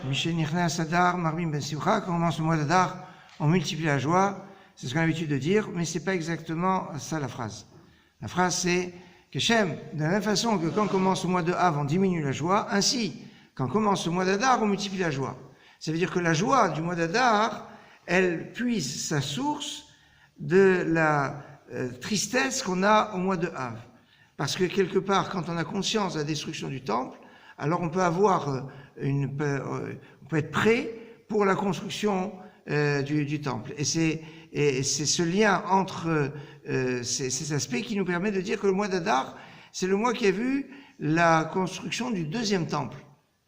Michel Nirnas Adar, Marbim Ben Simcha, quand on commence le mois d'Adar, on multiplie la joie. C'est ce qu'on a l'habitude de dire, mais c'est pas exactement ça la phrase. La phrase c'est que Shem, de la même façon que quand on commence le mois de Av, on diminue la joie, ainsi, quand on commence le mois d'Adar, on multiplie la joie. Ça veut dire que la joie du mois d'Adar, elle puise sa source de la tristesse qu'on a au mois de Av. Parce que quelque part, quand on a conscience de la destruction du temple, alors on peut avoir on peut être prêt pour la construction du temple. Et c'est ce lien entre ces aspects qui nous permet de dire que le mois d'Adar, c'est le mois qui a vu la construction du deuxième temple.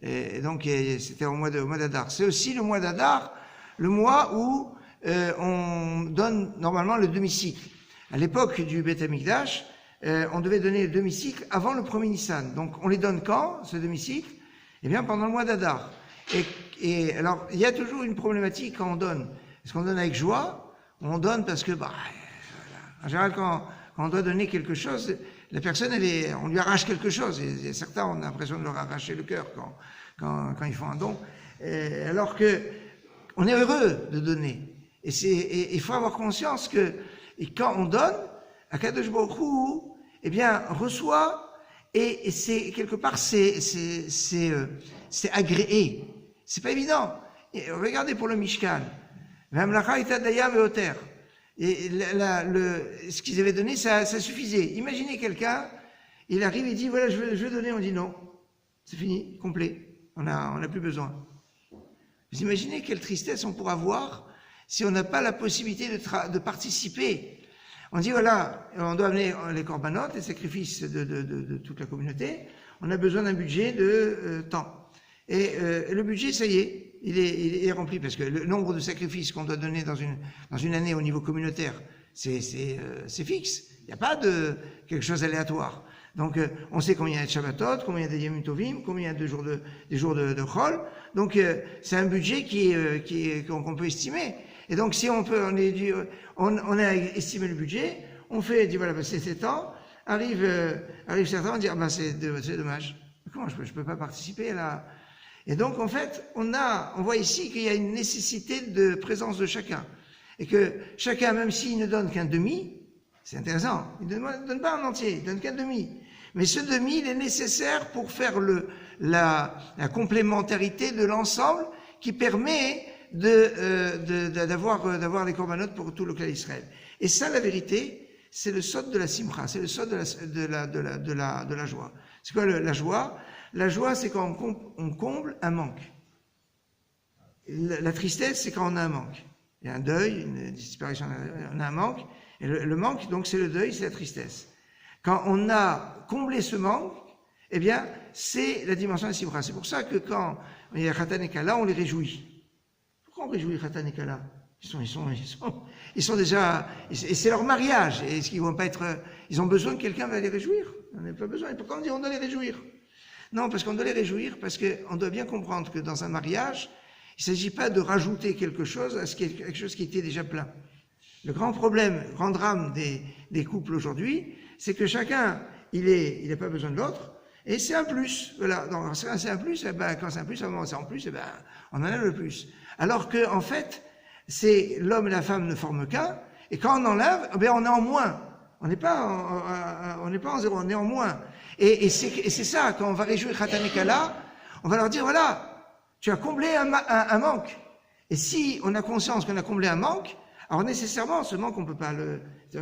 Et donc c'était au mois d'Adar. C'est aussi le mois d'Adar, le mois où on donne normalement le demi-cycle. À l'époque du Beth Amikdash, on devait donner le demi-cycle avant le premier Nissan. Donc on les donne quand, ce demi-cycle? Eh bien pendant le mois d'Adar. Et alors il y a toujours une problématique quand on donne. Est-ce qu'on donne avec joie? On donne parce que, voilà. En général, quand on doit donner quelque chose, la personne, on lui arrache quelque chose. Et certains, on a l'impression de leur arracher le cœur quand ils font un don. Alors que on est heureux de donner. Et il faut avoir conscience que quand on donne, Akadosh Baruch Hu, eh bien, reçoit, et c'est quelque part, c'est agréé. C'est pas évident. Et regardez pour le Mishkan. Et ce qu'ils avaient donné, ça suffisait. Imaginez quelqu'un, il arrive et dit, voilà, je veux donner. On dit non. C'est fini, complet. On n'a plus besoin. Vous imaginez quelle tristesse on pourra avoir si on n'a pas la possibilité de participer. On dit, voilà, on doit amener les corbanotes, les sacrifices de toute la communauté. On a besoin d'un budget de temps. Et le budget, ça y est, il est rempli, parce que le nombre de sacrifices qu'on doit donner dans une année au niveau communautaire, c'est fixe. Il n'y a pas de quelque chose d'aléatoire. Donc, on sait combien il y a de Shabbatot, combien il y a de Yom Tovim, combien il y a des jours de Chol. Donc, c'est un budget qu'on peut estimer. Et donc, si on a estimé le budget, on dit voilà, c'est temps. Arrive certains, on dit c'est dommage. Comment je peux pas participer là? Et donc, en fait, on voit ici qu'il y a une nécessité de présence de chacun. Et que chacun, même s'il ne donne qu'un demi, c'est intéressant, il ne donne pas un entier, il donne qu'un demi. Mais ce demi, il est nécessaire pour faire la complémentarité de l'ensemble qui permet d'avoir les corbanotes pour tout le clan d'Israël. Et ça, la vérité, c'est le sod de la simcha, c'est le sod de la joie. C'est quoi la joie? La joie, c'est quand on comble un manque. La tristesse, c'est quand on a un manque. Il y a un deuil, une disparition, on a un manque. Et le manque, donc, c'est le deuil, c'est la tristesse. Quand on a comblé ce manque, eh bien, c'est la dimension de la simcha. C'est pour ça que quand il y a Khatan et Kala, on les réjouit. Pourquoi on réjouit Khatan et Kala? Ils sont déjà, et c'est leur mariage. Et est-ce qu'ils vont pas être, ils ont besoin que quelqu'un va les réjouir? On n'a pas besoin. Et pourquoi on dit on doit les réjouir? Non, parce qu'on doit les réjouir, parce qu'on doit bien comprendre que dans un mariage, il ne s'agit pas de rajouter quelque chose à quelque chose qui était déjà plein. Le grand problème, le grand drame des couples aujourd'hui, c'est que chacun, il n'a pas besoin de l'autre, et c'est un plus. Voilà. Donc, c'est un plus, quand c'est un plus, c'est en plus, on en a le plus. Alors que, en fait, c'est l'homme et la femme ne forment qu'un, et quand on enlève, on est en moins. On n'est pas en zéro, on est en moins. Et c'est ça, quand on va réjouir Khatan et Kala, on va leur dire, voilà, tu as comblé un manque. Et si on a conscience qu'on a comblé un manque, alors nécessairement, ce manque, on peut pas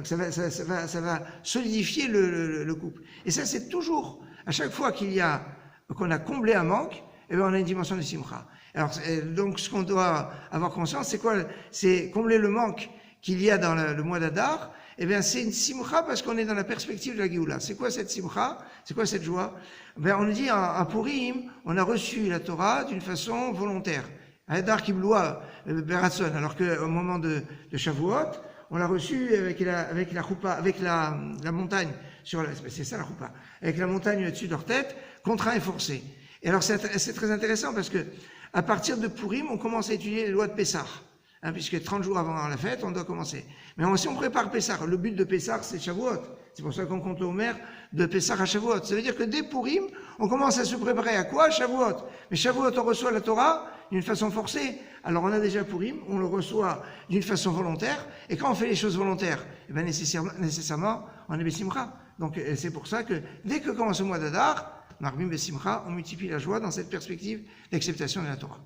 ça va solidifier le couple. Et ça, c'est toujours, à chaque fois qu'on a comblé un manque, eh bien, on a une dimension de simcha. Alors, donc, ce qu'on doit avoir conscience, c'est quoi? C'est combler le manque qu'il y a dans le mois d'Adar. Eh bien, c'est une simcha parce qu'on est dans la perspective de la Géoula. C'est quoi cette simcha? C'est quoi cette joie? Ben, on nous dit à Purim, on a reçu la Torah d'une façon volontaire. Adar Kibloua Beratson, alors qu'au moment de Shavuot, on l'a reçu avec la choupa, avec la montagne c'est ça la choupa, avec la montagne au-dessus de leur tête, contraint et forcé. Et alors, c'est très intéressant parce que à partir de Purim, on commence à étudier les lois de Pessah. Puisque 30 jours avant la fête, on doit commencer. Mais si on prépare Pessah, le but de Pessah, c'est Shavuot. C'est pour ça qu'on compte le Homer de Pessah à Shavuot. Ça veut dire que dès Purim, on commence à se préparer à quoi? Shavuot. Mais Shavuot, on reçoit la Torah, d'une façon forcée. Alors on a déjà Purim, on le reçoit d'une façon volontaire, et quand on fait les choses volontaires, eh bien nécessairement, on est Bessimcha. Donc c'est pour ça que dès que commence le mois d'Adar, Marbim Bessimcha, on multiplie la joie dans cette perspective d'acceptation de la Torah.